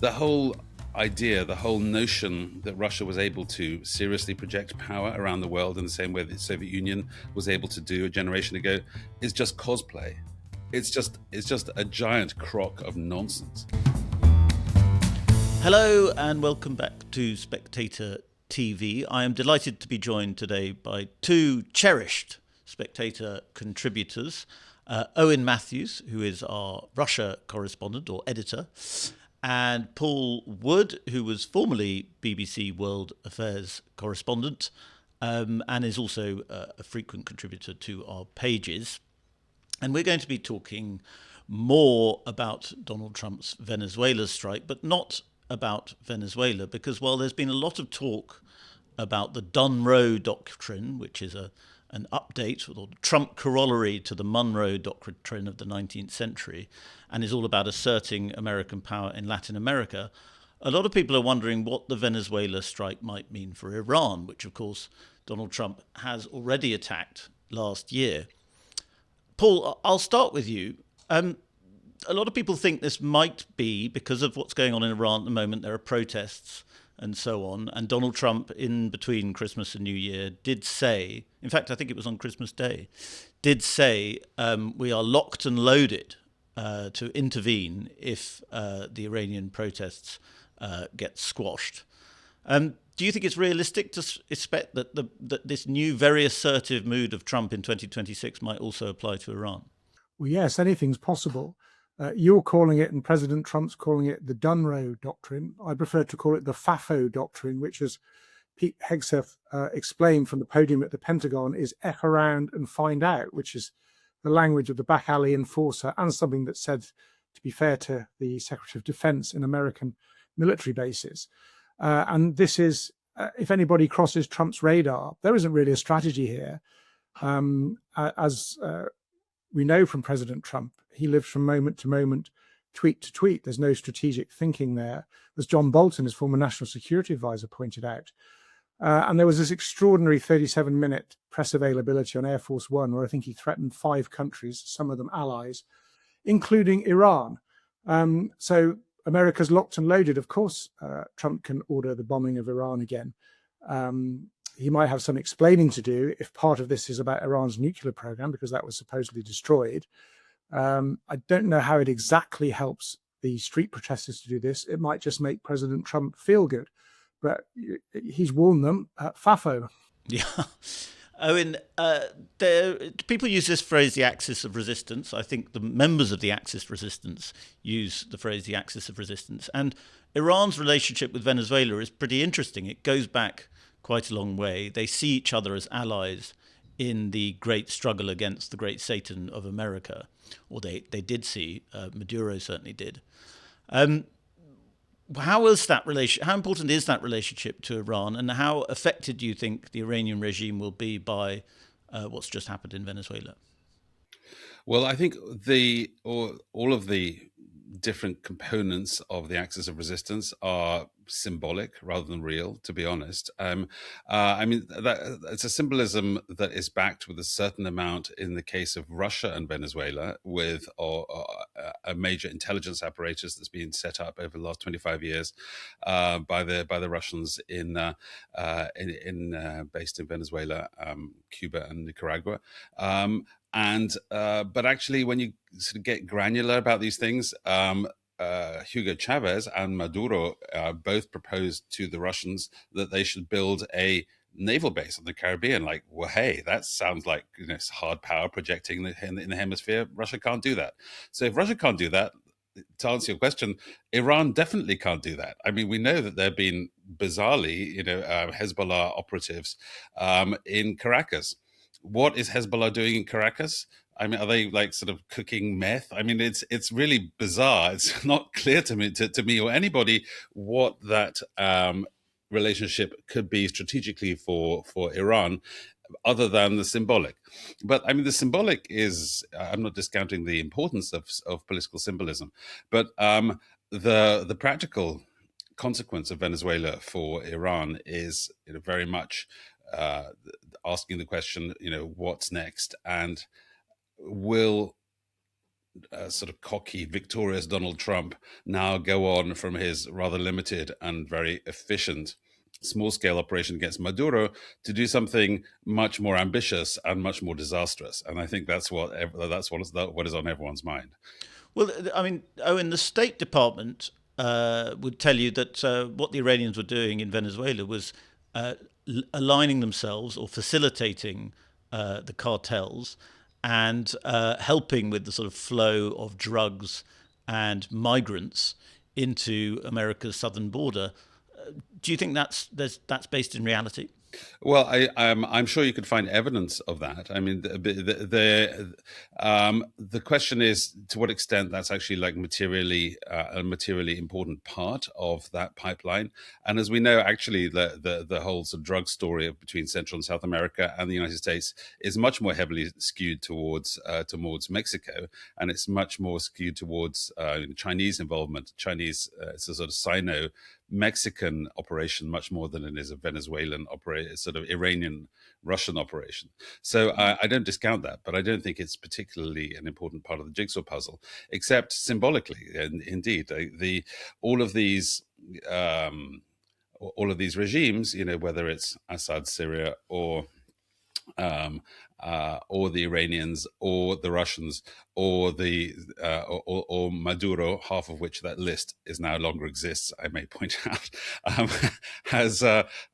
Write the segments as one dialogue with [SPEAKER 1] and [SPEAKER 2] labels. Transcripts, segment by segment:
[SPEAKER 1] The whole idea, the whole notion that Russia was able to seriously project power around the world in the same way that the Soviet Union was able to do a generation ago is just cosplay. It's just a giant crock of nonsense.
[SPEAKER 2] Hello and welcome back to Spectator TV. I am delighted to be joined today by two cherished Spectator contributors, Owen Matthews, who is our Russia correspondent or editor, and Paul Wood, who was formerly BBC World Affairs correspondent and is also a frequent contributor to our pages. And we're going to be talking more about Donald Trump's Venezuela strike, but not about Venezuela, because while there's been a lot of talk about the Monroe doctrine, which is an update or Trump corollary to the Monroe doctrine of the 19th century, and is all about asserting American power in Latin America, a lot of people are wondering what the Venezuela strike might mean for Iran, which of course Donald Trump has already attacked last year. Paul, I'll start with you. A lot of people think this might be because of what's going on in Iran at the moment. There are protests and so on. And Donald Trump, in between Christmas and New Year, did say, in fact, I think it was on Christmas Day, did say we are locked and loaded to intervene if the Iranian protests get squashed. Do you think it's realistic to expect that this new, very assertive mood of Trump in 2026 might also apply to Iran?
[SPEAKER 3] Well, yes, anything's possible. You're calling it, and President Trump's calling it, the Monroe doctrine. I prefer to call it the Fafo doctrine, which, as Pete Hegseth explained from the podium at the Pentagon, is F around and find out, which is the language of the back alley enforcer, and something that's said, to be fair to the Secretary of Defense, in American military bases. And this is, if anybody crosses Trump's radar, there isn't really a strategy here. As we know from President Trump, he lives from moment to moment, tweet to tweet. There's no strategic thinking there, as John Bolton, his former national security advisor, pointed out. And there was this extraordinary 37-minute press availability on Air Force One, where I think he threatened 5 countries, some of them allies, including Iran. So America's locked and loaded. Of course, Trump can order the bombing of Iran again. He might have some explaining to do if part of this is about Iran's nuclear program, because that was supposedly destroyed. I don't know how it exactly helps the street protesters to do this. It might just make President Trump feel good, but he's warned them at Fafo.
[SPEAKER 2] Yeah. Owen, people use this phrase, the axis of resistance. I think the members of the axis resistance use the phrase, the axis of resistance. And Iran's relationship with Venezuela is pretty interesting. It goes back quite a long way. They see each other as allies in the great struggle against the great Satan of America, or they did see. Maduro certainly did. How important is that relationship to Iran, and how affected do you think the Iranian regime will be by what's just happened in Venezuela?
[SPEAKER 1] Well, I think all of the different components of the axis of resistance are symbolic rather than real, to be honest. I mean, it's a symbolism that is backed with a certain amount in the case of Russia and Venezuela, with a major intelligence apparatus that's been set up over the last 25 years by the Russians based in Venezuela, Cuba, and Nicaragua. But actually, when you sort of get granular about these things, Hugo Chavez and Maduro both proposed to the Russians that they should build a naval base on the Caribbean. Like, well, hey, that sounds like hard power projecting in the hemisphere. Russia can't do that. So if Russia can't do that, to answer your question, Iran definitely can't do that. I mean, we know that there have been bizarrely, Hezbollah operatives in Caracas. What is Hezbollah doing in Caracas? I mean, are they like sort of cooking meth? I mean, it's really bizarre. It's not clear to me or anybody what that relationship could be strategically for Iran, other than the symbolic. But I mean, the symbolic is, I'm not discounting the importance of political symbolism, but the practical consequence of Venezuela for Iran is very much asking the question, what's next, and will sort of cocky, victorious Donald Trump now go on from his rather limited and very efficient small-scale operation against Maduro to do something much more ambitious and much more disastrous. And I think that's what is on everyone's mind.
[SPEAKER 2] Well, I mean, Owen, the State Department would tell you that what the Iranians were doing in Venezuela was aligning themselves or facilitating the cartels and helping with the sort of flow of drugs and migrants into America's southern border. Do you think that's based in reality?
[SPEAKER 1] Well, I'm sure you could find evidence of that. I mean, the question is to what extent that's actually like a materially important part of that pipeline. And as we know, actually, the whole sort of drug story between Central and South America and the United States is much more heavily skewed towards Mexico, and it's much more skewed towards Chinese involvement. It's a sort of Sino-Mexican operation much more than it is a Venezuelan sort of Iranian-Russian operation. So I don't discount that, but I don't think it's particularly an important part of the jigsaw puzzle, except symbolically. And indeed, all of these regimes, whether it's Assad, Syria, or the Iranians, or the Russians, or or Maduro, half of which that list is now longer exists, I may point out,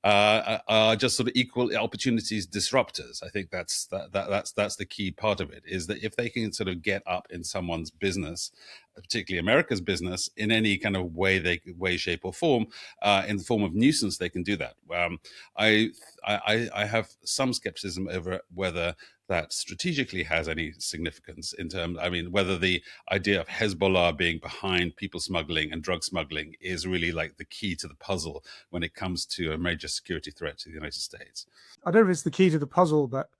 [SPEAKER 1] are just sort of equal opportunities disruptors. I think that's the key part of it, is that if they can sort of get up in someone's business, particularly America's business, in any kind of way, shape, or form, in the form of nuisance, they can do that. I have some skepticism over whether that strategically has any significance whether the idea of Hezbollah being behind people smuggling and drug smuggling is really like the key to the puzzle when it comes to a major security threat to the United States.
[SPEAKER 3] I don't know if it's the key to the puzzle, but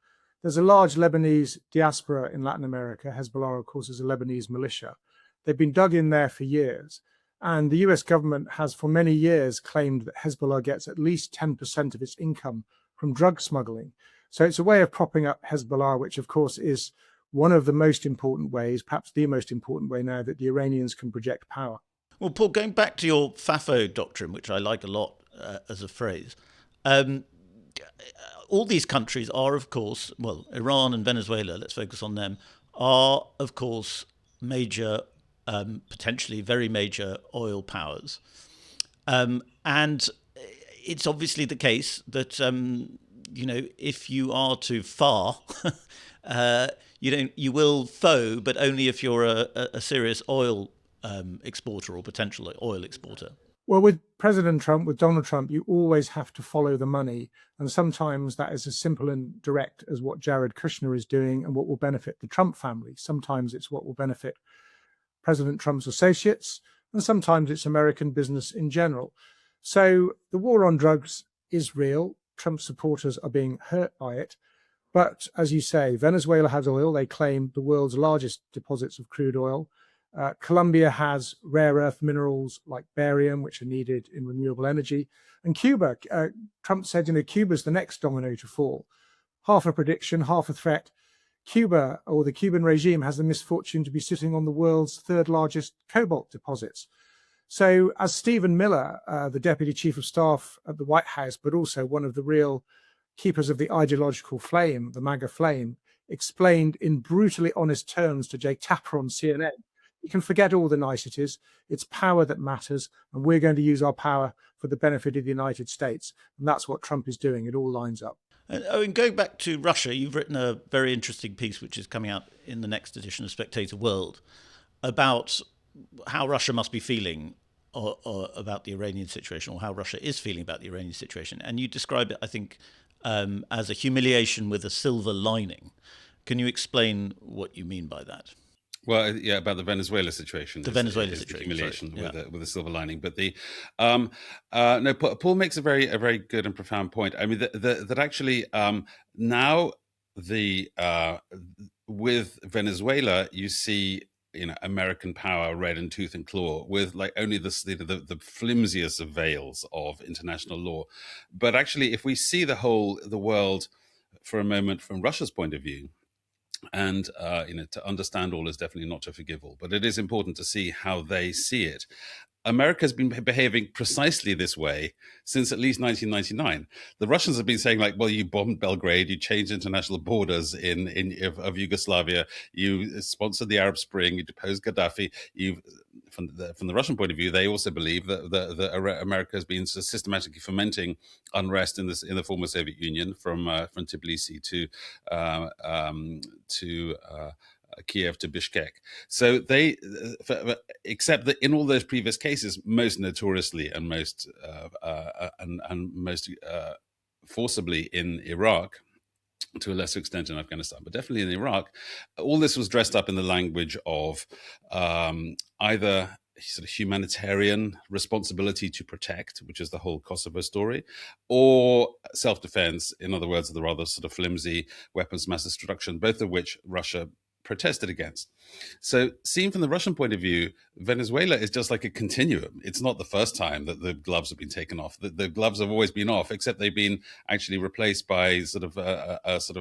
[SPEAKER 3] there's a large Lebanese diaspora in Latin America. Hezbollah, of course, is a Lebanese militia. They've been dug in there for years. And the US government has for many years claimed that Hezbollah gets at least 10% of its income from drug smuggling. So it's a way of propping up Hezbollah, which of course is one of the most important ways, perhaps the most important way now, that the Iranians can project power.
[SPEAKER 2] Well, Paul, going back to your Fafo doctrine, which I like a lot as a phrase, all these countries are, of course, well, Iran and Venezuela, let's focus on them, are, of course, major, potentially very major oil powers. And it's obviously the case that if you are too far, you will foe, but only if you're a serious oil exporter or potential oil exporter.
[SPEAKER 3] Well, with President Trump, with Donald Trump, you always have to follow the money. And sometimes that is as simple and direct as what Jared Kushner is doing and what will benefit the Trump family. Sometimes it's what will benefit President Trump's associates, and sometimes it's American business in general. So the war on drugs is real. Trump supporters are being hurt by it. But as you say, Venezuela has oil. They claim the world's largest deposits of crude oil. Colombia has rare earth minerals like barium, which are needed in renewable energy. And Cuba, Trump said, Cuba's the next domino to fall. Half a prediction, half a threat. Cuba, or the Cuban regime, has the misfortune to be sitting on the world's third largest cobalt deposits. So as Stephen Miller, the deputy chief of staff at the White House, but also one of the real keepers of the ideological flame, the MAGA flame, explained in brutally honest terms to Jake Tapper on CNN, you can forget all the niceties. It's power that matters, and we're going to use our power for the benefit of the United States. And that's what Trump is doing. It all lines up.
[SPEAKER 2] And going back to Russia, you've written a very interesting piece, which is coming out in the next edition of Spectator World, about how Russia must be feeling or about the Iranian situation, or how Russia is feeling about the Iranian situation. And you describe it, I think, as a humiliation with a silver lining. Can you explain what you mean by that?
[SPEAKER 1] Well, yeah, about the Venezuela situation.
[SPEAKER 2] The Venezuela situation,
[SPEAKER 1] humiliation with a silver lining. But no, Paul makes a very good and profound point. I mean, that actually now with Venezuela, you see American power red in tooth and claw, with like only the flimsiest of veils of international law. But actually, if we see the world for a moment from Russia's point of view, And to understand all is definitely not to forgive all, but it is important to see how they see it. America has been behaving precisely this way since at least 1999. The Russians have been saying, like, well, you bombed Belgrade, you changed international borders of Yugoslavia, you sponsored the Arab Spring, you deposed Gaddafi. From the Russian point of view, they also believe that America has been systematically fomenting unrest in the former Soviet Union, from Tbilisi to Kiev to Bishkek. So except that in all those previous cases, most notoriously and most forcibly in Iraq, to a lesser extent in Afghanistan, but definitely in Iraq, all this was dressed up in the language of either sort of humanitarian responsibility to protect, which is the whole Kosovo story, or self-defense, in other words, the rather sort of flimsy weapons mass destruction, both of which Russia protested against. So seen from the Russian point of view, Venezuela is just like a continuum. It's not the first time that the gloves have been taken off. The gloves have always been off, except they've been actually replaced by sort of a sort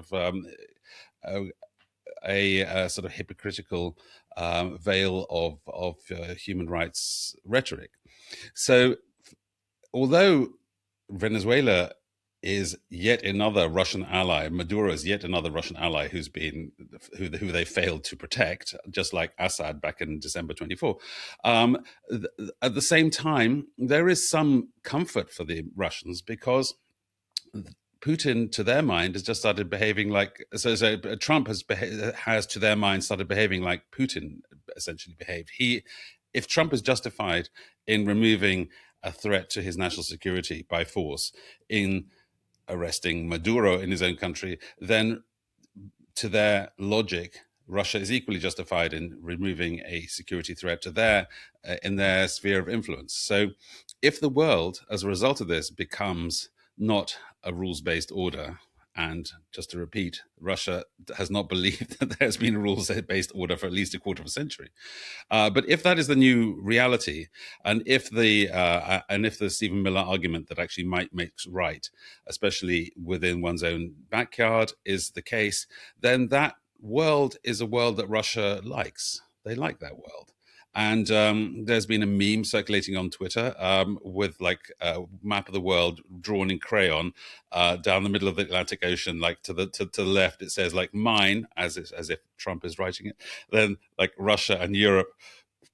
[SPEAKER 1] of hypocritical veil of human rights rhetoric. So although Venezuela is yet another Russian ally, Maduro is yet another Russian ally who they failed to protect, just like Assad back in December 24. At the same time, there is some comfort for the Russians, because Putin, to their mind, has just started behaving like Trump has to their mind started behaving like Putin essentially behaved. If Trump is justified in removing a threat to his national security by force, in arresting Maduro in his own country, then to their logic, Russia is equally justified in removing a security threat to in their sphere of influence. So if the world, as a result of this, becomes not a rules-based order, and just to repeat, Russia has not believed that there's been a rules-based order for at least a quarter of a century. But if that is the new reality, and if the Stephen Miller argument that actually might make right, especially within one's own backyard, is the case, then that world is a world that Russia likes. They like that world. And there's been a meme circulating on Twitter with like a map of the world drawn in crayon down the middle of the Atlantic Ocean, like to the left. It says like mine, as if Trump is writing it. Then like Russia and Europe,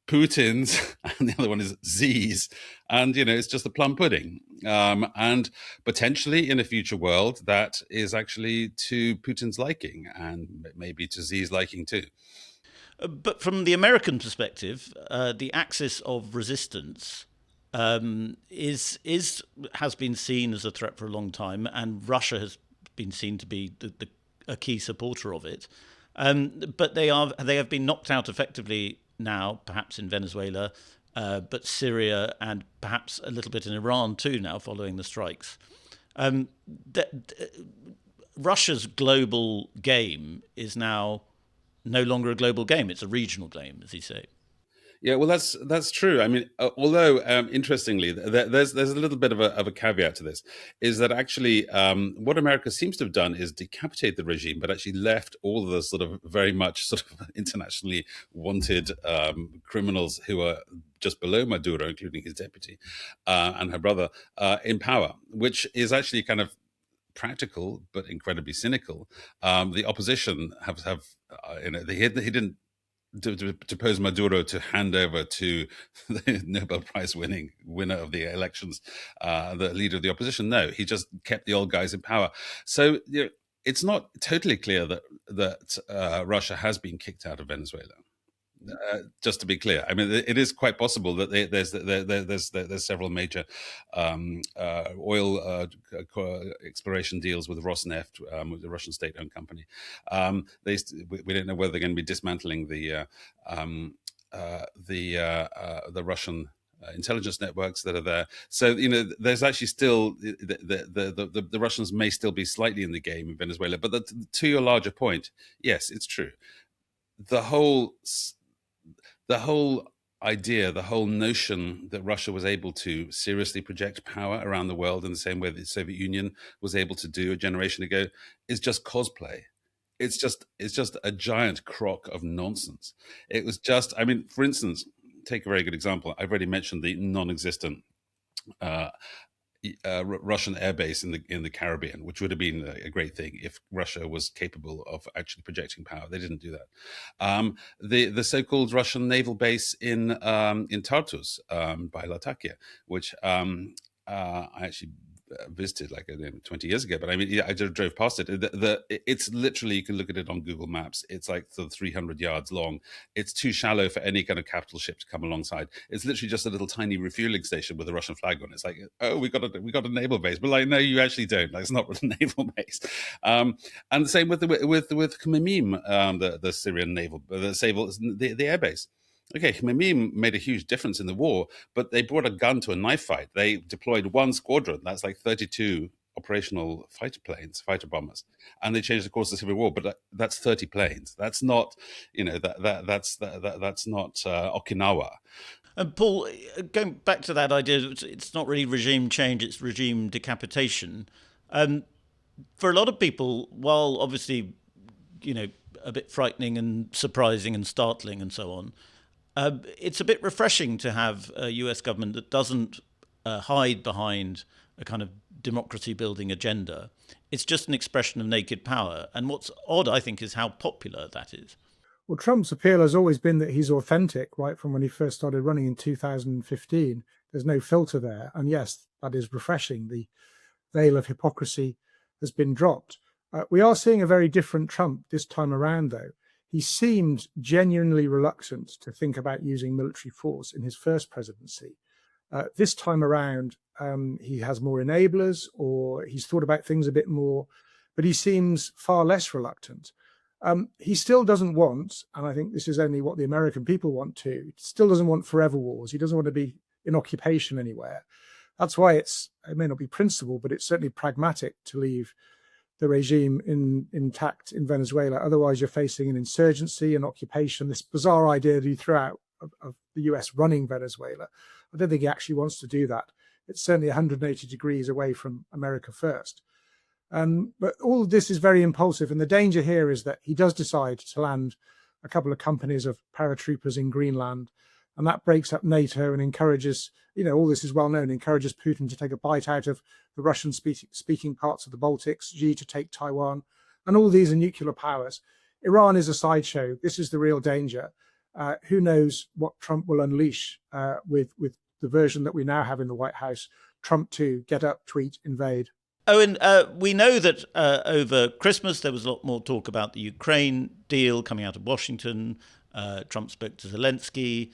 [SPEAKER 1] Putin's, and the other one is Z's. And, it's just a plum pudding. And potentially in a future world, that is actually to Putin's liking, and maybe to Z's liking too.
[SPEAKER 2] But from the American perspective, the axis of resistance has been seen as a threat for a long time, and Russia has been seen to be a key supporter of it. But they have been knocked out effectively now, perhaps in Venezuela, but Syria and perhaps a little bit in Iran too now, following the strikes. Russia's global game is now no longer a global game; it's a regional game, as you say.
[SPEAKER 1] Yeah, well, that's true. I mean, although interestingly, there's a little bit of a caveat to this, is that actually what America seems to have done is decapitate the regime, but actually left all of the sort of very much sort of internationally wanted criminals who are just below Maduro, including his deputy and her brother, in power, which is actually kind of practical but incredibly cynical. The opposition he didn't depose Maduro to hand over to the Nobel Prize winner of the elections, the leader of the opposition. No, he just kept the old guys in power. So it's not totally clear that Russia has been kicked out of Venezuela. Just to be clear, I mean, it is quite possible that there's several major oil exploration deals with Rosneft, with the Russian state-owned company. We don't know whether they're going to be dismantling the Russian intelligence networks that are there. So there's actually still the Russians may still be slightly in the game in Venezuela. But to your larger point, yes, it's true. The whole idea, the whole notion that Russia was able to seriously project power around the world in the same way that the Soviet Union was able to do a generation ago is just cosplay. it's just a giant crock of nonsense. It was just, I mean, for instance, take a very good example. I've already mentioned the non-existent uh, Russian airbase in the Caribbean, which would have been a great thing if Russia was capable of actually projecting power. They didn't do that. The so-called Russian naval base in Tartus by Latakia, which I actually visited like 20 years ago, but I mean, yeah, I just drove past it. It's literally, you can look at it on Google Maps. It's like 300 yards long. It's too shallow for any kind of capital ship to come alongside. It's literally just a little tiny refueling station with a Russian flag on it. It's like, oh, we got a naval base, but like, no, you actually don't. Like, it's not a naval base. And the same with Khmeimim, the Syrian naval, the airbase. Okay, Khmeimim made a huge difference in the war, but they brought a gun to a knife fight. They deployed one squadron. That's like 32 operational fighter bombers, and they changed the course of the civil war. But that's 30 planes. That's not, that's not Okinawa.
[SPEAKER 2] And Paul, going back to that idea, it's not really regime change; it's regime decapitation. For a lot of people, while obviously, a bit frightening and surprising and startling and so on, it's a bit refreshing to have a US government that doesn't hide behind a kind of democracy-building agenda. It's just an expression of naked power. And what's odd, I think, is how popular that is.
[SPEAKER 3] Well, Trump's appeal has always been that he's authentic, right from when he first started running in 2015. There's no filter there. And yes, that is refreshing. The veil of hypocrisy has been dropped. We are seeing a very different Trump this time around, though. He seemed genuinely reluctant to think about using military force in his first presidency. This time around, he has more enablers, or he's thought about things a bit more, but he seems far less reluctant. He still doesn't want, and I think this is only what the American people want too, he still doesn't want forever wars. He doesn't want to be in occupation anywhere. That's why it may not be principled, but it's certainly pragmatic to leave the regime intact in Venezuela. Otherwise, you're facing an insurgency, an occupation, this bizarre idea that he threw out of the US running Venezuela. I don't think he actually wants to do that. It's certainly 180 degrees away from America first. But all of this is very impulsive. And the danger here is that he does decide to land a couple of companies of paratroopers in Greenland. And that breaks up NATO and encourages, all this is well known, encourages Putin to take a bite out of the Russian speaking parts of the Baltics, Xi to take Taiwan, and all these are nuclear powers. Iran is a sideshow. This is the real danger. Who knows what Trump will unleash with the version that we now have in the White House, Trump 2, get up, tweet, invade.
[SPEAKER 2] Owen, we know that over Christmas there was a lot more talk about the Ukraine deal coming out of Washington. Trump spoke to Zelensky.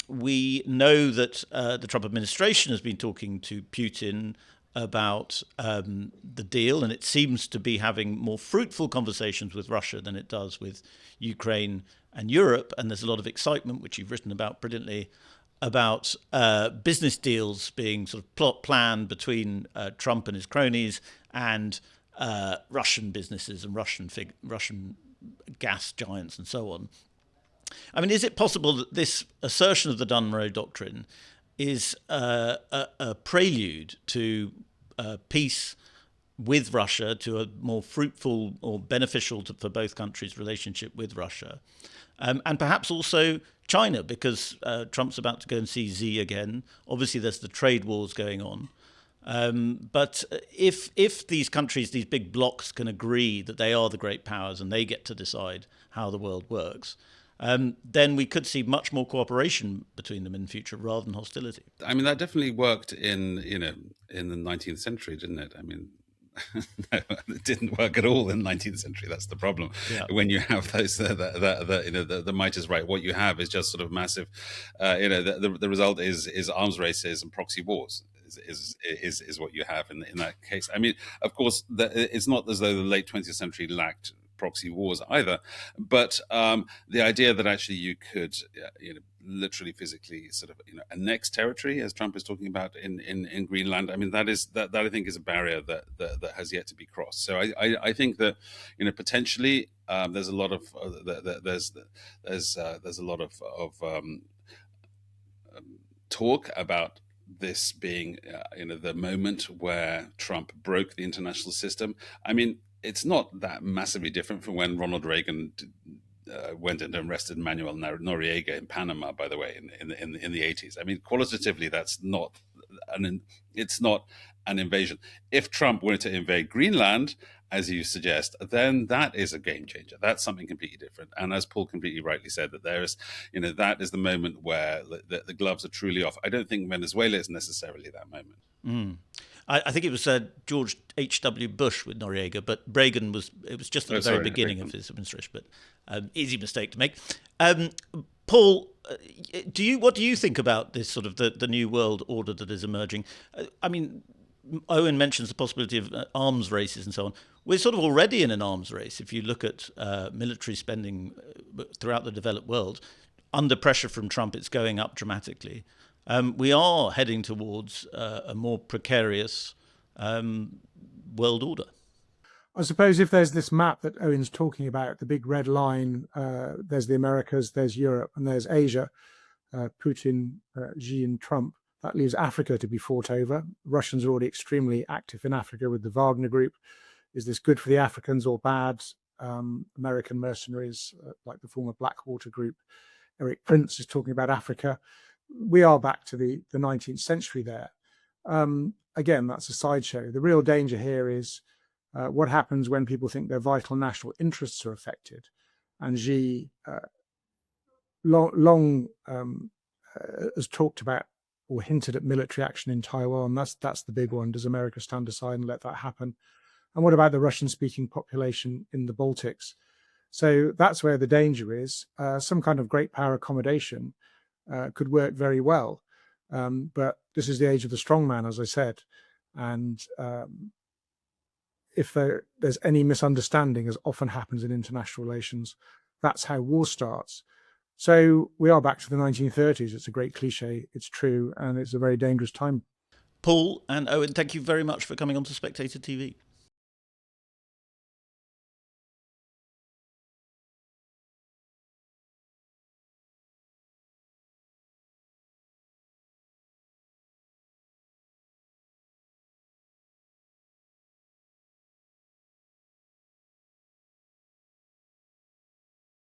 [SPEAKER 2] We know that the Trump administration has been talking to Putin about the deal, and it seems to be having more fruitful conversations with Russia than it does with Ukraine and Europe. And there's a lot of excitement, which you've written about brilliantly, about business deals being sort of planned between Trump and his cronies and Russian businesses and Russian gas giants and so on. I mean, is it possible that this assertion of the Monroe Doctrine is a prelude to peace with Russia, to a more fruitful or beneficial for both countries' relationship with Russia, and perhaps also China, because Trump's about to go and see Xi again. Obviously, there's the trade wars going on. But if these countries, these big blocs, can agree that they are the great powers and they get to decide how the world works, then we could see much more cooperation between them in the future rather than hostility.
[SPEAKER 1] I mean, that definitely worked in the 19th century, didn't it? I mean, no, it didn't work at all in the 19th century. That's the problem. Yeah. When you have those, the might is right. What you have is just sort of massive. The result is arms races and proxy wars. Is what you have in that case. I mean, of course, it's not as though the late 20th century lacked proxy wars either, but the idea that actually you could literally physically sort of annex territory, as Trump is talking about in Greenland, I mean, that I think is a barrier that has yet to be crossed. So I think that potentially there's a lot of there's a lot of talk about this being the moment where Trump broke the international system. I mean, it's not that massively different from when Ronald Reagan went and arrested Manuel Noriega in Panama, by the way, in the 80s. I mean, qualitatively, it's not an invasion. If Trump wanted to invade Greenland, as you suggest, then that is a game changer. That's something completely different. And as Paul completely rightly said, that there is, that is the moment where the gloves are truly off. I don't think Venezuela is necessarily that moment.
[SPEAKER 2] Mm. I think it was George H.W. Bush with Noriega, but Reagan was just at the very beginning of his administration. But easy mistake to make. Paul, what do you think about this sort of the new world order that is emerging? I mean, Owen mentions the possibility of arms races and so on. We're sort of already in an arms race. If you look at military spending throughout the developed world, under pressure from Trump, it's going up dramatically. We are heading towards a more precarious world order.
[SPEAKER 3] I suppose if there's this map that Owen's talking about, the big red line, there's the Americas, there's Europe, and there's Asia, Putin, Xi and Trump. That leaves Africa to be fought over. Russians are already extremely active in Africa with the Wagner Group. Is this good for the Africans or bad? American mercenaries like the former Blackwater Group. Eric Prince is talking about Africa. We are back to the 19th century there. Again, that's a sideshow. The real danger here is what happens when people think their vital national interests are affected. And Xi long has talked about or hinted at military action in Taiwan. That's the big one. Does America stand aside and let that happen? And what about the Russian-speaking population in the Baltics? So that's where the danger is. Some kind of great power accommodation could work very well. But this is the age of the strongman, as I said. And if there's any misunderstanding, as often happens in international relations, that's how war starts. So we are back to the 1930s. It's a great cliche. It's true. And it's a very dangerous time.
[SPEAKER 2] Paul and Owen, thank you very much for coming on to Spectator TV.